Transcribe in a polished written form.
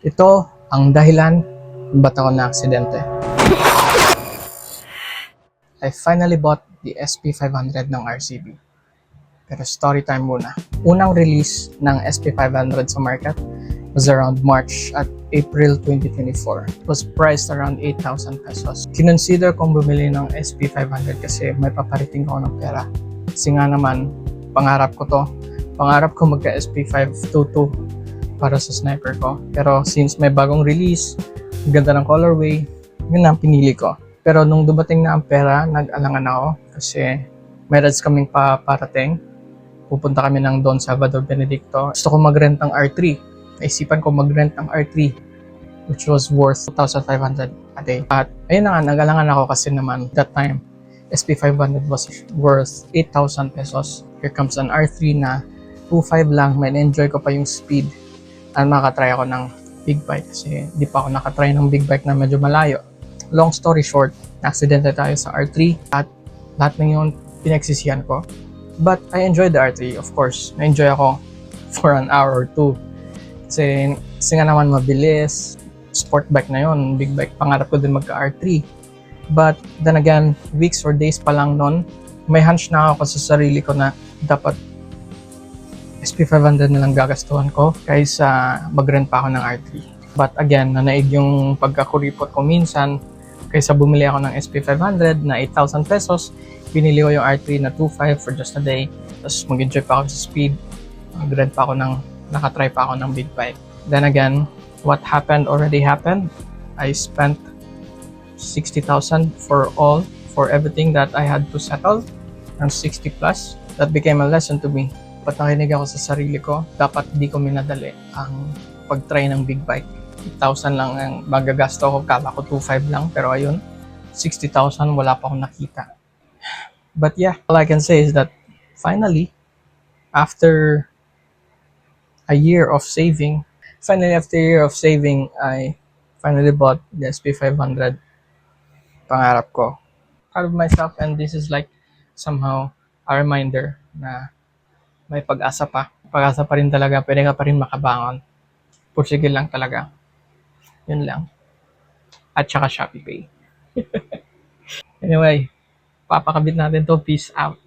Ito ang dahilan kung ba't ako na-aksidente. I finally bought the SP500 ng RCB. Pero story time muna. Unang release ng SP500 sa market was around March at April 2024. It was priced around 8,000 pesos. Kinonsider kong bumili ng SP500 kasi may paparating ako ng pera. Kasi nga naman, pangarap ko to. Pangarap ko magka-SP522 para sa sniper ko. Pero since may bagong release, ganda ng colorway, yun ang pinili ko. Pero nung dumating na ang pera, nag-alangan ako kasi may rides kaming paparating. Pupunta kami ng Don Salvador Benedicto. Gusto ko mag-rent ng R3. Naisipan ko mag-rent ng R3 which was worth 2,500 a day. At ayun na nga, nag-alangan ako kasi naman that time, SP500 was worth 8,000 pesos. Here comes an R3 na 2,500 lang. May enjoy ko pa yung speed. At makatry ako ng big bike kasi di pa ako nakatry ng big bike na medyo malayo. Long story short, na-accidente tayo sa R3 at lahat ng yun pinagsisihan ko. But I enjoyed the R3, of course. Na-enjoy ako for an hour or two. Kasi nga naman mabilis, sport bike na yun, big bike. Pangarap ko din magka-R3. But then again, weeks or days pa lang nun, may hunch na ako sa sarili ko na dapat SP500 na lang gagastuhan ko kaysa mag-rent pa ako ng R3. But again, nanaig yung pagkakuripot ko minsan. Kaysa bumili ako ng SP500 na 8,000 pesos, pinili ko yung R3 na 2,500 for just a day. Tapos mag-enjoy pa ako sa speed. Mag-rent pa ako nakatry pa ako ng big bike. Then again, what happened already happened. I spent 60,000 for everything that I had to settle. And 60 plus. That became a lesson to me. Ba't nakinig ako sa sarili ko, dapat di ko minadali ang pag-try ng big bike. 8,000 lang ang magagasto ko, kala ko 2,500 lang, pero ayun, 60,000 wala pa akong nakita. But yeah, all I can say is that finally, after a year of saving, I finally bought the SP500. Pangarap ko. Proud of myself, and this is like somehow a reminder na may pag-asa pa. Pag-asa pa rin talaga, pwede ka pa rin makabangon. Pursige lang talaga. Yun lang. At saka Shopee Pay. Anyway, papakabit natin to. Peace out.